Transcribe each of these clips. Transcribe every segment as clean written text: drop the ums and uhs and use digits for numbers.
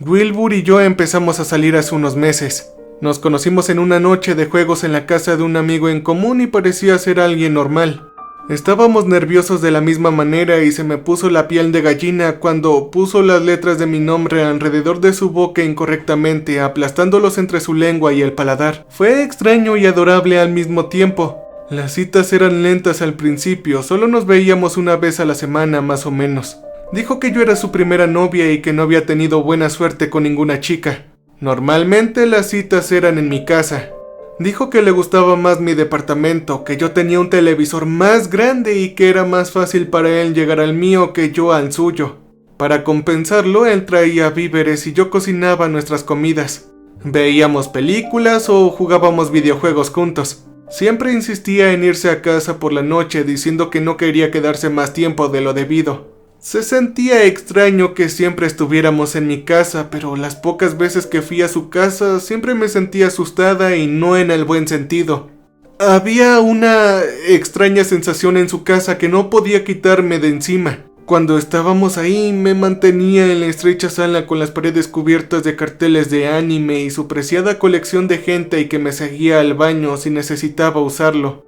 Wilbur y yo empezamos a salir hace unos meses. Nos conocimos en una noche de juegos en la casa de un amigo en común y parecía ser alguien normal. Estábamos nerviosos de la misma manera y se me puso la piel de gallina cuando puso las letras de mi nombre alrededor de su boca incorrectamente, aplastándolos entre su lengua y el paladar. Fue extraño y adorable al mismo tiempo. Las citas eran lentas al principio, solo nos veíamos una vez a la semana más o menos. Dijo que yo era su primera novia y que no había tenido buena suerte con ninguna chica. Normalmente las citas eran en mi casa. Dijo que le gustaba más mi departamento, que yo tenía un televisor más grande y que era más fácil para él llegar al mío que yo al suyo. Para compensarlo, él traía víveres y yo cocinaba nuestras comidas. Veíamos películas o jugábamos videojuegos juntos. Siempre insistía en irse a casa por la noche diciendo que no quería quedarse más tiempo de lo debido. Se sentía extraño que siempre estuviéramos en mi casa, pero las pocas veces que fui a su casa siempre me sentía asustada y no en el buen sentido. Había una extraña sensación en su casa que no podía quitarme de encima. Cuando estábamos ahí me mantenía en la estrecha sala con las paredes cubiertas de carteles de anime y su preciada colección de hentai que me seguía al baño si necesitaba usarlo.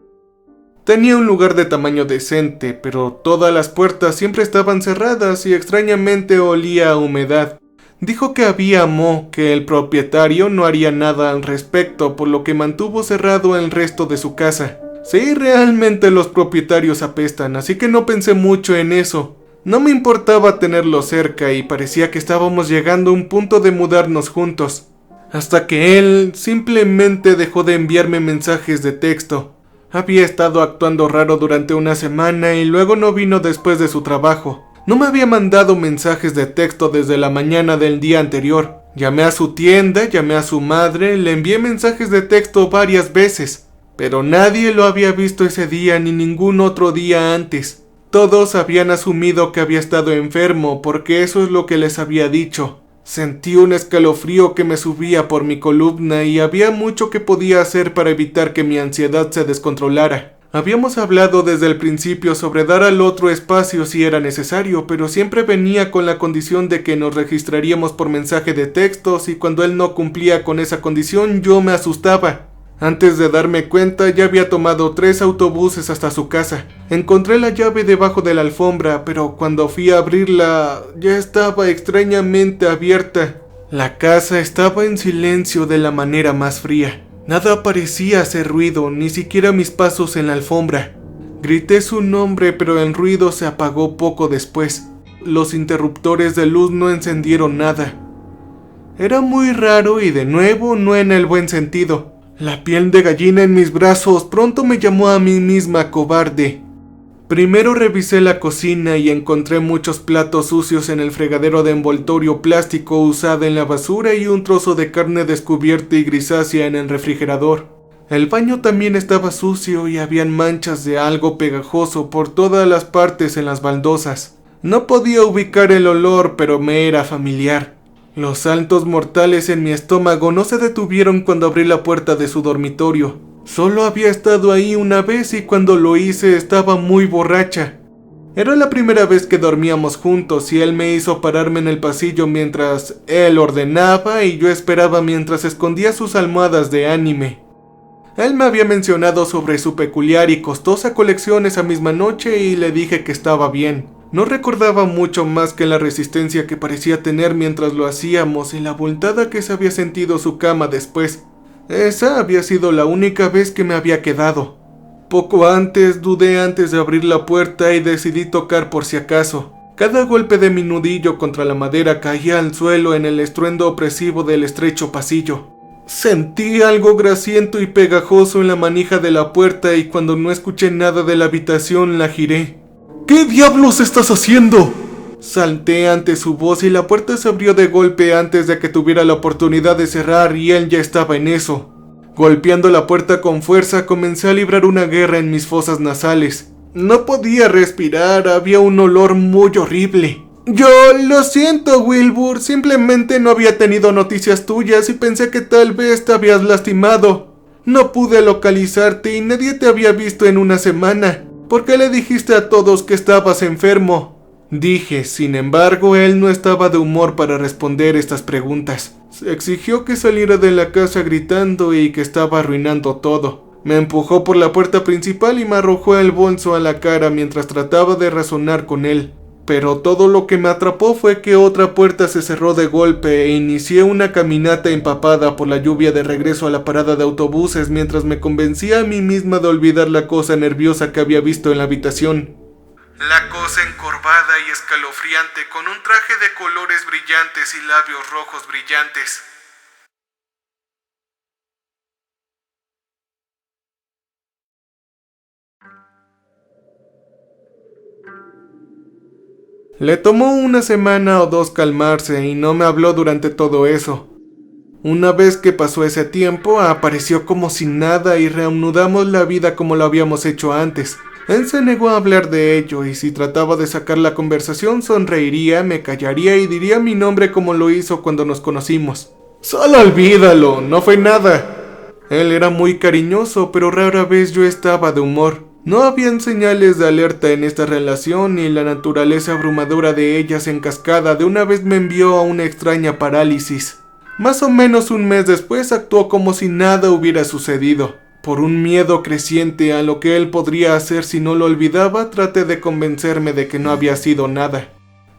Tenía un lugar de tamaño decente, pero todas las puertas siempre estaban cerradas y extrañamente olía a humedad. Dijo que había moho, que el propietario no haría nada al respecto, por lo que mantuvo cerrado el resto de su casa. Sí, realmente los propietarios apestan, así que no pensé mucho en eso. No me importaba tenerlo cerca y parecía que estábamos llegando a un punto de mudarnos juntos. Hasta que él simplemente dejó de enviarme mensajes de texto. Había estado actuando raro durante una semana y luego no vino después de su trabajo. No me había mandado mensajes de texto desde la mañana del día anterior. Llamé a su tienda, llamé a su madre, le envié mensajes de texto varias veces. Pero nadie lo había visto ese día ni ningún otro día antes. Todos habían asumido que había estado enfermo porque eso es lo que les había dicho. Sentí un escalofrío que me subía por mi columna y había mucho que podía hacer para evitar que mi ansiedad se descontrolara. Habíamos hablado desde el principio sobre dar al otro espacio si era necesario, pero siempre venía con la condición de que nos registraríamos por mensaje de textos y cuando él no cumplía con esa condición yo me asustaba. Antes de darme cuenta ya había tomado 3 autobuses hasta su casa. Encontré la llave debajo de la alfombra, pero cuando fui a abrirla ya estaba extrañamente abierta. La casa estaba en silencio de la manera más fría. Nada parecía hacer ruido, ni siquiera mis pasos en la alfombra. Grité su nombre, pero el ruido se apagó poco después. Los interruptores de luz no encendieron nada. Era muy raro y de nuevo no en el buen sentido. La piel de gallina en mis brazos pronto me llamó a mí misma cobarde. Primero revisé la cocina y encontré muchos platos sucios en el fregadero de envoltorio plástico usada en la basura y un trozo de carne descubierta y grisácea en el refrigerador. El baño también estaba sucio y habían manchas de algo pegajoso por todas las partes en las baldosas. No podía ubicar el olor, pero me era familiar. Los saltos mortales en mi estómago no se detuvieron cuando abrí la puerta de su dormitorio. Solo había estado ahí una vez y cuando lo hice estaba muy borracha. Era la primera vez que dormíamos juntos y él me hizo pararme en el pasillo mientras él ordenaba y yo esperaba mientras escondía sus almohadas de anime. Él me había mencionado sobre su peculiar y costosa colección esa misma noche y le dije que estaba bien. No recordaba mucho más que la resistencia que parecía tener mientras lo hacíamos y la abultada que se había sentido su cama después. Esa había sido la única vez que me había quedado. Poco antes dudé antes de abrir la puerta y decidí tocar por si acaso. Cada golpe de mi nudillo contra la madera caía al suelo en el estruendo opresivo del estrecho pasillo. Sentí algo grasiento y pegajoso en la manija de la puerta y cuando no escuché nada de la habitación la giré. ¿Qué diablos estás haciendo? Salté ante su voz y la puerta se abrió de golpe antes de que tuviera la oportunidad de cerrar y él ya estaba en eso. Golpeando la puerta con fuerza comencé a librar una guerra en mis fosas nasales. No podía respirar, había un olor muy horrible. Yo lo siento, Wilbur, simplemente no había tenido noticias tuyas y pensé que tal vez te habías lastimado. No pude localizarte y nadie te había visto en una semana. ¿Por qué le dijiste a todos que estabas enfermo? Dije, sin embargo, él no estaba de humor para responder estas preguntas. Se exigió que saliera de la casa gritando y que estaba arruinando todo. Me empujó por la puerta principal y me arrojó el bolso a la cara mientras trataba de razonar con él. Pero todo lo que me atrapó fue que otra puerta se cerró de golpe e inicié una caminata empapada por la lluvia de regreso a la parada de autobuses mientras me convencía a mí misma de olvidar la cosa nerviosa que había visto en la habitación. La cosa encorvada y escalofriante con un traje de colores brillantes y labios rojos brillantes. Le tomó una semana o dos calmarse y no me habló durante todo eso. Una vez que pasó ese tiempo, apareció como si nada y reanudamos la vida como lo habíamos hecho antes. Él se negó a hablar de ello y si trataba de sacar la conversación sonreiría, me callaría y diría mi nombre como lo hizo cuando nos conocimos. Solo olvídalo, no fue nada. Él era muy cariñoso, pero rara vez yo estaba de humor. No habían señales de alerta en esta relación y la naturaleza abrumadora de ellas en cascada de una vez me envió a una extraña parálisis. Más o menos un mes después actuó como si nada hubiera sucedido. Por un miedo creciente a lo que él podría hacer si no lo olvidaba, traté de convencerme de que no había sido nada.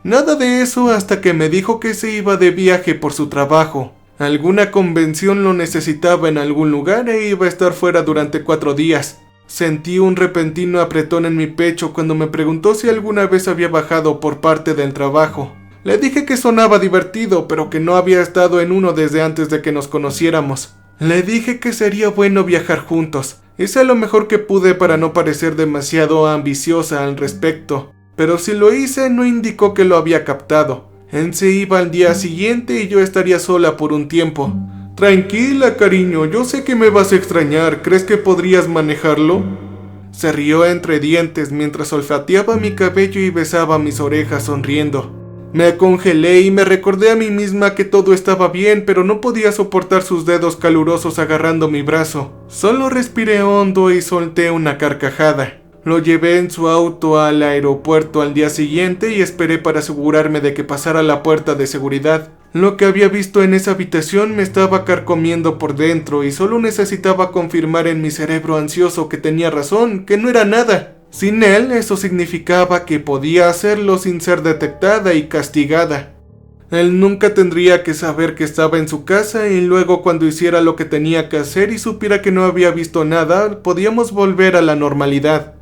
Nada de eso hasta que me dijo que se iba de viaje por su trabajo. Alguna convención lo necesitaba en algún lugar e iba a estar fuera durante 4 días. Sentí un repentino apretón en mi pecho cuando me preguntó si alguna vez había bajado por parte del trabajo. Le dije que sonaba divertido, pero que no había estado en uno desde antes de que nos conociéramos. Le dije que sería bueno viajar juntos. Hice lo mejor que pude para no parecer demasiado ambiciosa al respecto, pero si lo hice no indicó que lo había captado. Él se iba al día siguiente y yo estaría sola por un tiempo. Tranquila, cariño, yo sé que me vas a extrañar. ¿Crees que podrías manejarlo? Se rió entre dientes mientras olfateaba mi cabello y besaba mis orejas sonriendo. Me congelé y me recordé a mí misma que todo estaba bien, pero no podía soportar sus dedos calurosos agarrando mi brazo. Solo respiré hondo y solté una carcajada. Lo llevé en su auto al aeropuerto al día siguiente y esperé para asegurarme de que pasara la puerta de seguridad. Lo que había visto en esa habitación me estaba carcomiendo por dentro y solo necesitaba confirmar en mi cerebro ansioso que tenía razón, que no era nada. Sin él, eso significaba que podía hacerlo sin ser detectada y castigada. Él nunca tendría que saber que estaba en su casa y luego cuando hiciera lo que tenía que hacer y supiera que no había visto nada, podíamos volver a la normalidad.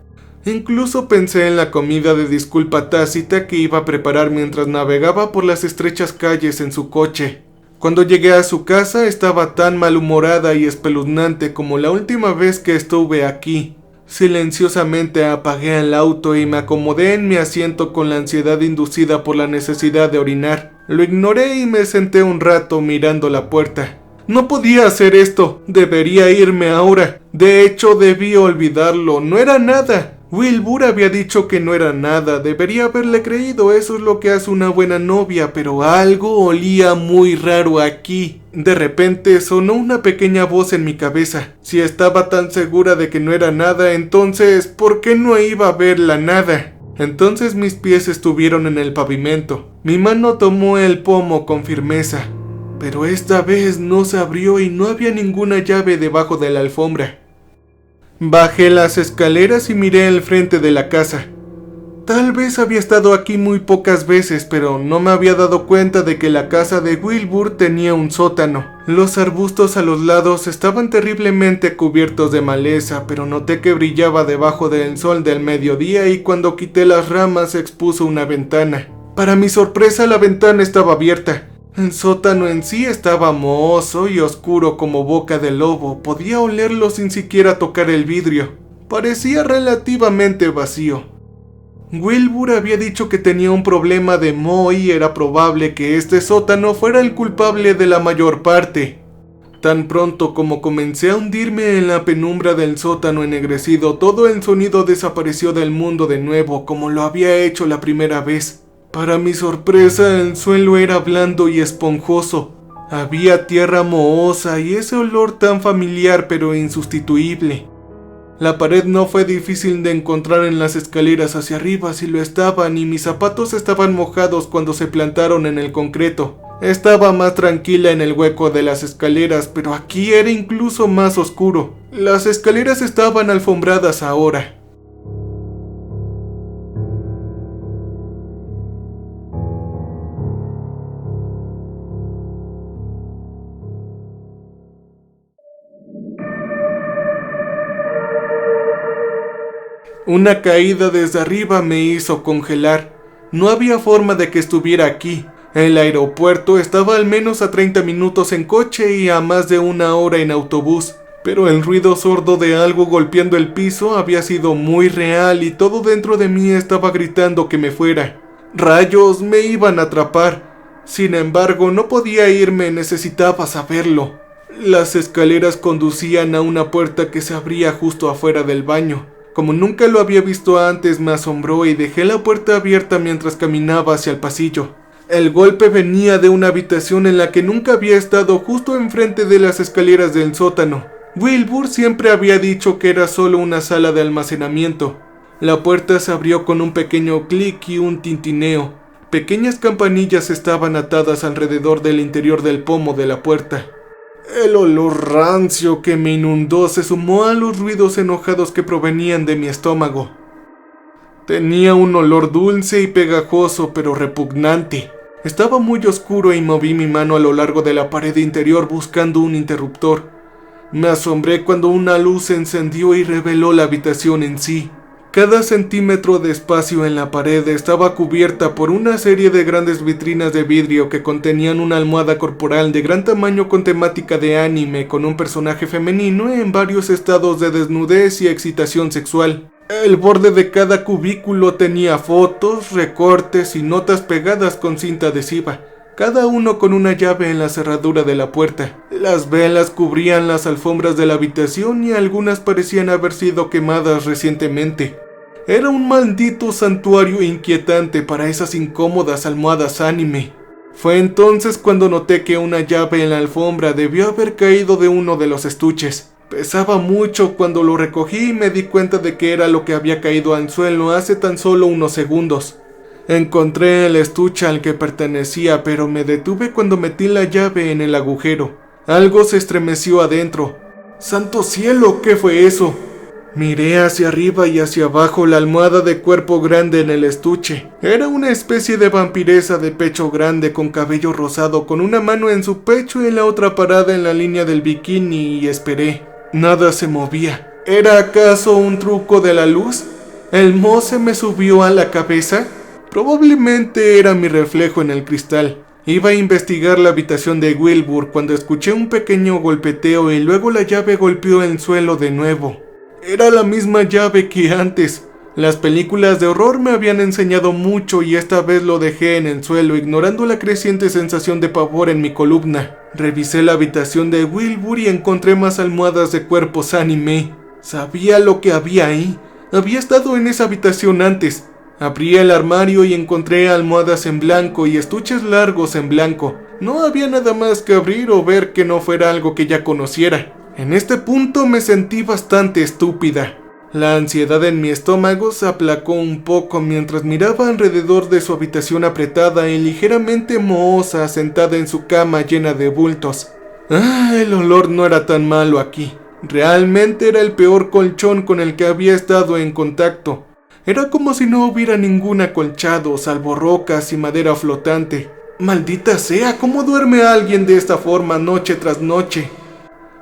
Incluso pensé en la comida de disculpa tácita que iba a preparar mientras navegaba por las estrechas calles en su coche. Cuando llegué a su casa estaba tan malhumorada y espeluznante como la última vez que estuve aquí. Silenciosamente apagué el auto y me acomodé en mi asiento con la ansiedad inducida por la necesidad de orinar. Lo ignoré y me senté un rato mirando la puerta. No podía hacer esto, debería irme ahora. De hecho, debí olvidarlo, no era nada. Wilbur había dicho que no era nada, debería haberle creído, eso es lo que hace una buena novia, pero algo olía muy raro aquí. De repente sonó una pequeña voz en mi cabeza. Si estaba tan segura de que no era nada, entonces, ¿por qué no iba a ver la nada? Entonces mis pies estuvieron en el pavimento. Mi mano tomó el pomo con firmeza, pero esta vez no se abrió y no había ninguna llave debajo de la alfombra. Bajé las escaleras y miré el frente de la casa. Tal vez había estado aquí muy pocas veces, pero no me había dado cuenta de que la casa de Wilbur tenía un sótano. Los arbustos a los lados estaban terriblemente cubiertos de maleza, pero noté que brillaba debajo del sol del mediodía y cuando quité las ramas se expuso una ventana. Para mi sorpresa, la ventana estaba abierta. El sótano en sí estaba mohoso y oscuro como boca de lobo. Podía olerlo sin siquiera tocar el vidrio. Parecía relativamente vacío. Wilbur había dicho que tenía un problema de moho y era probable que este sótano fuera el culpable de la mayor parte. Tan pronto como comencé a hundirme en la penumbra del sótano ennegrecido, todo el sonido desapareció del mundo de nuevo, como lo había hecho la primera vez. Para mi sorpresa, el suelo era blando y esponjoso. Había tierra mohosa y ese olor tan familiar pero insustituible. La pared no fue difícil de encontrar en las escaleras hacia arriba si lo estaban, y mis zapatos estaban mojados cuando se plantaron en el concreto. Estaba más tranquila en el hueco de las escaleras, pero aquí era incluso más oscuro. Las escaleras estaban alfombradas ahora. Una caída desde arriba me hizo congelar. No había forma de que estuviera aquí. El aeropuerto estaba al menos a 30 minutos en coche y a más de 1 hora en autobús. Pero el ruido sordo de algo golpeando el piso había sido muy real y todo dentro de mí estaba gritando que me fuera. Rayos, me iban a atrapar. Sin embargo, no podía irme, necesitaba saberlo. Las escaleras conducían a una puerta que se abría justo afuera del baño. Como nunca lo había visto antes, me asombró y dejé la puerta abierta mientras caminaba hacia el pasillo. El golpe venía de una habitación en la que nunca había estado, justo enfrente de las escaleras del sótano. Wilbur siempre había dicho que era solo una sala de almacenamiento. La puerta se abrió con un pequeño clic y un tintineo. Pequeñas campanillas estaban atadas alrededor del interior del pomo de la puerta. El olor rancio que me inundó se sumó a los ruidos enojados que provenían de mi estómago. Tenía un olor dulce y pegajoso, pero repugnante. Estaba muy oscuro y moví mi mano a lo largo de la pared interior buscando un interruptor. Me asombré cuando una luz se encendió y reveló la habitación en sí. Cada centímetro de espacio en la pared estaba cubierta por una serie de grandes vitrinas de vidrio que contenían una almohada corporal de gran tamaño con temática de anime, con un personaje femenino en varios estados de desnudez y excitación sexual. El borde de cada cubículo tenía fotos, recortes y notas pegadas con cinta adhesiva, cada uno con una llave en la cerradura de la puerta. Las velas cubrían las alfombras de la habitación y algunas parecían haber sido quemadas recientemente. Era un maldito santuario inquietante para esas incómodas almohadas anime. Fue entonces cuando noté que una llave en la alfombra debió haber caído de uno de los estuches. Pesaba mucho cuando lo recogí y me di cuenta de que era lo que había caído al suelo hace tan solo unos segundos. Encontré el estuche al que pertenecía, pero me detuve cuando metí la llave en el agujero. Algo se estremeció adentro. ¡Santo cielo! ¿Qué fue eso? Miré hacia arriba y hacia abajo la almohada de cuerpo grande en el estuche. Era una especie de vampiresa de pecho grande con cabello rosado, con una mano en su pecho y la otra parada en la línea del bikini, y esperé. Nada se movía. ¿Era acaso un truco de la luz? ¿El moho se me subió a la cabeza? Probablemente era mi reflejo en el cristal. Iba a investigar la habitación de Wilbur cuando escuché un pequeño golpeteo y luego la llave golpeó el suelo de nuevo. Era la misma llave que antes. Las películas de horror me habían enseñado mucho y esta vez lo dejé en el suelo, ignorando la creciente sensación de pavor en mi columna. Revisé la habitación de Wilbur y encontré más almohadas de cuerpos anime. Sabía lo que había ahí. Había estado en esa habitación antes. Abrí el armario y encontré almohadas en blanco y estuches largos en blanco. No había nada más que abrir o ver que no fuera algo que ya conociera. En este punto me sentí bastante estúpida. La ansiedad en mi estómago se aplacó un poco mientras miraba alrededor de su habitación apretada y ligeramente mohosa, sentada en su cama llena de bultos. El olor no era tan malo aquí. Realmente era el peor colchón con el que había estado en contacto. Era como si no hubiera ningún acolchado, salvo rocas y madera flotante. Maldita sea, ¿cómo duerme alguien de esta forma noche tras noche?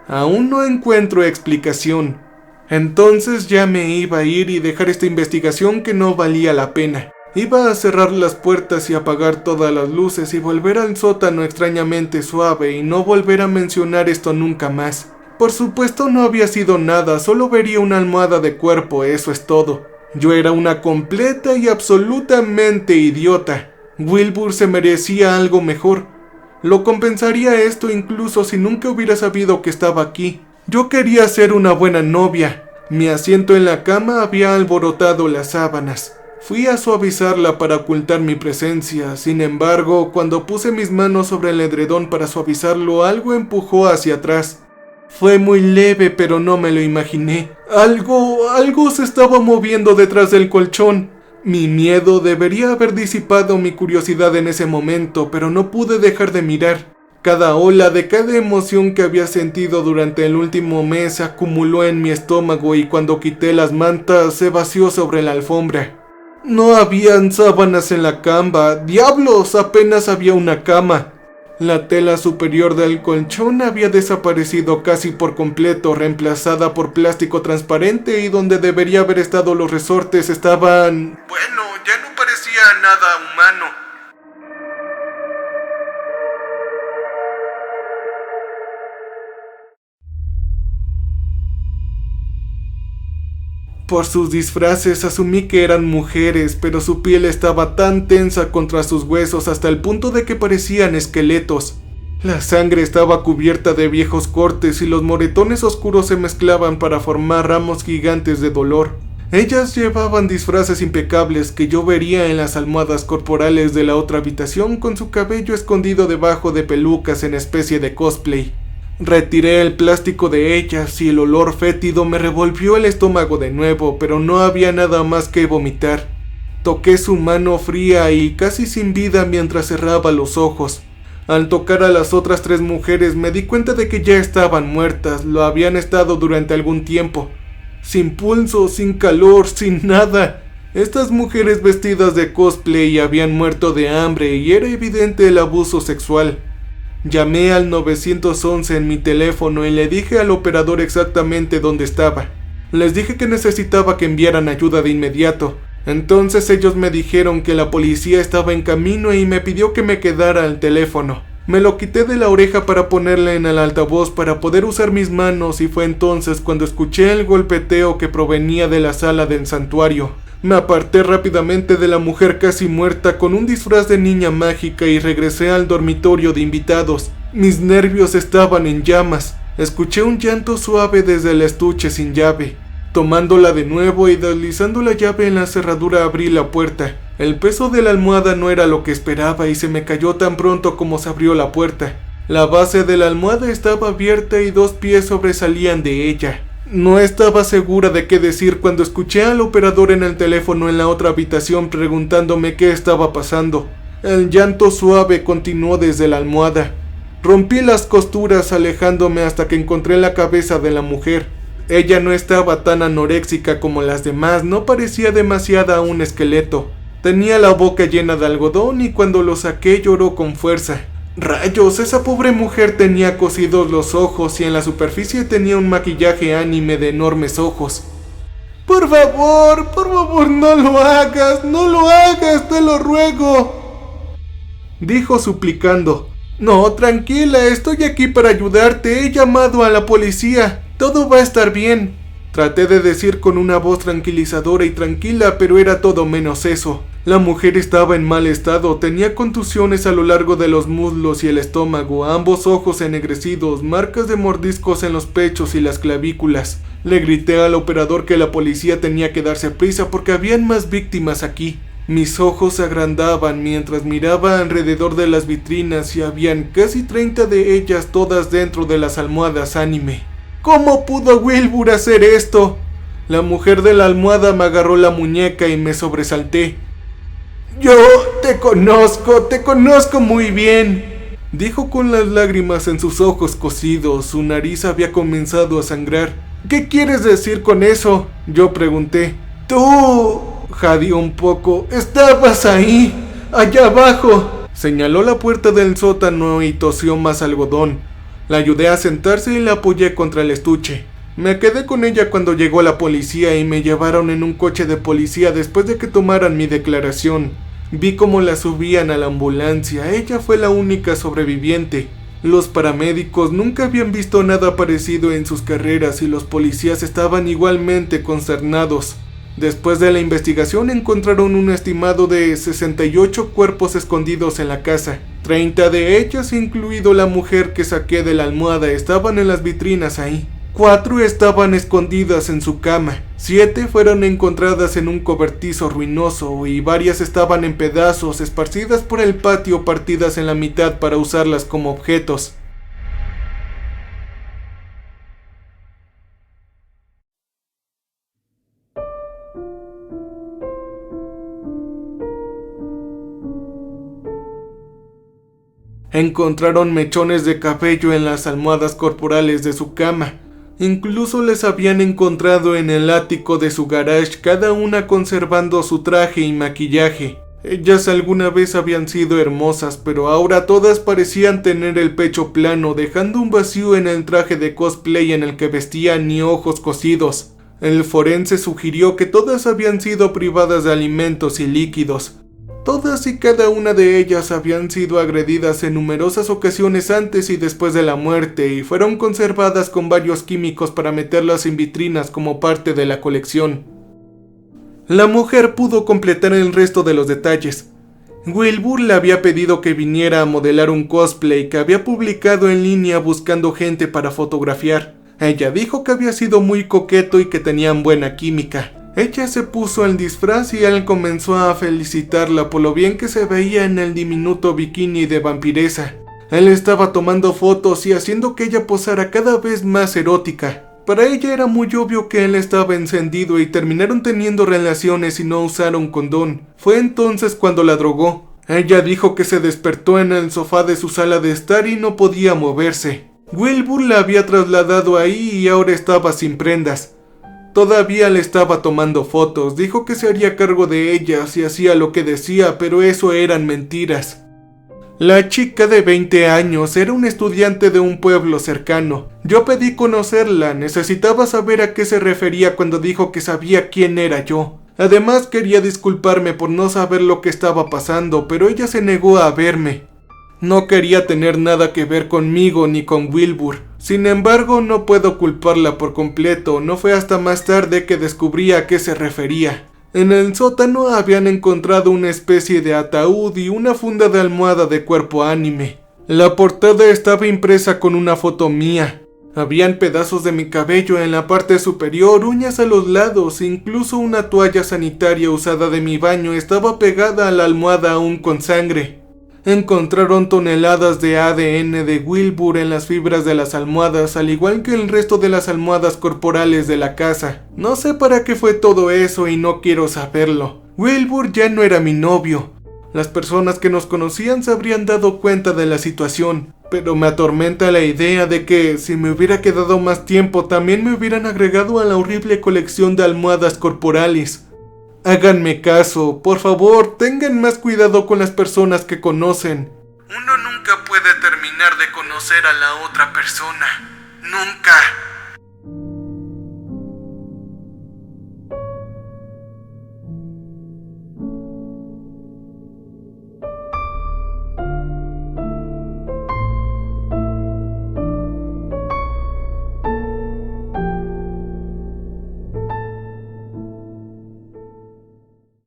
Aún no encuentro explicación. Entonces ya me iba a ir y dejar esta investigación que no valía la pena. Iba a cerrar las puertas y apagar todas las luces y volver al sótano extrañamente suave y no volver a mencionar esto nunca más. Por supuesto no había sido nada, solo vería una almohada de cuerpo, eso es todo. Yo era una completa y absolutamente idiota. Wilbur se merecía algo mejor. Lo compensaría esto incluso si nunca hubiera sabido que estaba aquí. Yo quería ser una buena novia. Mi asiento en la cama había alborotado las sábanas. Fui a suavizarla para ocultar mi presencia. Sin embargo, cuando puse mis manos sobre el edredón para suavizarlo, algo empujó hacia atrás. Fue muy leve, pero no me lo imaginé. Algo se estaba moviendo detrás del colchón. Mi miedo debería haber disipado mi curiosidad en ese momento, pero no pude dejar de mirar. Cada ola de cada emoción que había sentido durante el último mes se acumuló en mi estómago y cuando quité las mantas se vació sobre la alfombra. No habían sábanas en la cama, ¡diablos! Apenas había una cama. La tela superior del colchón había desaparecido casi por completo, reemplazada por plástico transparente, y donde debería haber estado los resortes estaban... bueno, ya no parecía nada humano. Por sus disfraces asumí que eran mujeres, pero su piel estaba tan tensa contra sus huesos hasta el punto de que parecían esqueletos. La sangre estaba cubierta de viejos cortes y los moretones oscuros se mezclaban para formar ramos gigantes de dolor. Ellas llevaban disfraces impecables que yo vería en las almohadas corporales de la otra habitación, con su cabello escondido debajo de pelucas en especie de cosplay. Retiré el plástico de ellas y el olor fétido me revolvió el estómago de nuevo, pero no había nada más que vomitar. Toqué su mano fría y casi sin vida mientras cerraba los ojos. Al tocar a las otras 3 mujeres me di cuenta de que ya estaban muertas, lo habían estado durante algún tiempo. Sin pulso, sin calor, sin nada. Estas mujeres vestidas de cosplay habían muerto de hambre y era evidente el abuso sexual. Llamé al 911 en mi teléfono y le dije al operador exactamente dónde estaba. Les dije que necesitaba que enviaran ayuda de inmediato. Entonces ellos me dijeron que la policía estaba en camino y me pidió que me quedara al teléfono. Me lo quité de la oreja para ponerle en el altavoz para poder usar mis manos y fue entonces cuando escuché el golpeteo que provenía de la sala del santuario. Me aparté rápidamente de la mujer casi muerta con un disfraz de niña mágica y regresé al dormitorio de invitados. Mis nervios estaban en llamas. Escuché un llanto suave desde el estuche sin llave. Tomándola de nuevo y deslizando la llave en la cerradura abrí la puerta. El peso de la almohada no era lo que esperaba y se me cayó tan pronto como se abrió la puerta. La base de la almohada estaba abierta y 2 pies sobresalían de ella. No estaba segura de qué decir cuando escuché al operador en el teléfono en la otra habitación preguntándome qué estaba pasando. El llanto suave continuó desde la almohada. Rompí las costuras alejándome hasta que encontré la cabeza de la mujer. Ella no estaba tan anoréxica como las demás, no parecía demasiada un esqueleto. Tenía la boca llena de algodón y cuando lo saqué lloró con fuerza. Rayos, esa pobre mujer tenía cosidos los ojos y en la superficie tenía un maquillaje anime de enormes ojos. Por favor, no lo hagas, te lo ruego, dijo suplicando. No, tranquila, estoy aquí para ayudarte, he llamado a la policía, todo va a estar bien. Traté de decir con una voz tranquilizadora y tranquila, pero era todo menos eso. La mujer estaba en mal estado, tenía contusiones a lo largo de los muslos y el estómago, ambos ojos ennegrecidos, marcas de mordiscos en los pechos y las clavículas. Le grité al operador que la policía tenía que darse prisa porque habían más víctimas aquí. Mis ojos se agrandaban mientras miraba alrededor de las vitrinas y habían casi 30 de ellas todas dentro de las almohadas anime. ¿Cómo pudo Wilbur hacer esto? La mujer de la almohada me agarró la muñeca y me sobresalté. Yo te conozco muy bien, dijo con las lágrimas en sus ojos cosidos. Su nariz había comenzado a sangrar. ¿Qué quieres decir con eso? Yo pregunté. Tú, jadeó un poco, estabas ahí, allá abajo. Señaló la puerta del sótano y tosió más algodón. La ayudé a sentarse y la apoyé contra el estuche. Me quedé con ella cuando llegó la policía y me llevaron en un coche de policía después de que tomaran mi declaración. Vi cómo la subían a la ambulancia, ella fue la única sobreviviente. Los paramédicos nunca habían visto nada parecido en sus carreras y los policías estaban igualmente consternados. Después de la investigación encontraron un estimado de 68 cuerpos escondidos en la casa. 30 de ellas, incluido la mujer que saqué de la almohada, estaban en las vitrinas ahí. 4 estaban escondidas en su cama. 7 fueron encontradas en un cobertizo ruinoso y varias estaban en pedazos, esparcidas por el patio, partidas en la mitad para usarlas como objetos. Encontraron mechones de cabello en las almohadas corporales de su cama. Incluso les habían encontrado en el ático de su garage, cada una conservando su traje y maquillaje. Ellas alguna vez habían sido hermosas, pero ahora todas parecían tener el pecho plano, dejando un vacío en el traje de cosplay en el que vestían y ojos cosidos. El forense sugirió que todas habían sido privadas de alimentos y líquidos. Todas y cada una de ellas habían sido agredidas en numerosas ocasiones antes y después de la muerte y fueron conservadas con varios químicos para meterlas en vitrinas como parte de la colección. La mujer pudo completar el resto de los detalles. Wilbur le había pedido que viniera a modelar un cosplay que había publicado en línea buscando gente para fotografiar. Ella dijo que había sido muy coqueto y que tenían buena química. Ella se puso el disfraz y él comenzó a felicitarla por lo bien que se veía en el diminuto bikini de vampiresa. Él estaba tomando fotos y haciendo que ella posara cada vez más erótica. Para ella era muy obvio que él estaba encendido y terminaron teniendo relaciones y no usaron condón. Fue entonces cuando la drogó. Ella dijo que se despertó en el sofá de su sala de estar y no podía moverse. Wilbur la había trasladado ahí y ahora estaba sin prendas. Todavía le estaba tomando fotos, dijo que se haría cargo de ellas y hacía lo que decía, pero eso eran mentiras. La chica de 20 años era una estudiante de un pueblo cercano. Yo pedí conocerla, necesitaba saber a qué se refería cuando dijo que sabía quién era yo. Además quería disculparme por no saber lo que estaba pasando, pero ella se negó a verme. No quería tener nada que ver conmigo ni con Wilbur. Sin embargo, no puedo culparla por completo, no fue hasta más tarde que descubrí a qué se refería. En el sótano habían encontrado una especie de ataúd y una funda de almohada de cuerpo anime. La portada estaba impresa con una foto mía. Habían pedazos de mi cabello en la parte superior, uñas a los lados, incluso una toalla sanitaria usada de mi baño estaba pegada a la almohada aún con sangre. Encontraron toneladas de ADN de Wilbur en las fibras de las almohadas, al igual que el resto de las almohadas corporales de la casa. No sé para qué fue todo eso y no quiero saberlo. Wilbur ya no era mi novio. Las personas que nos conocían se habrían dado cuenta de la situación, pero me atormenta la idea de que, si me hubiera quedado más tiempo, también me hubieran agregado a la horrible colección de almohadas corporales. Háganme caso, por favor, tengan más cuidado con las personas que conocen. Uno nunca puede terminar de conocer a la otra persona. Nunca.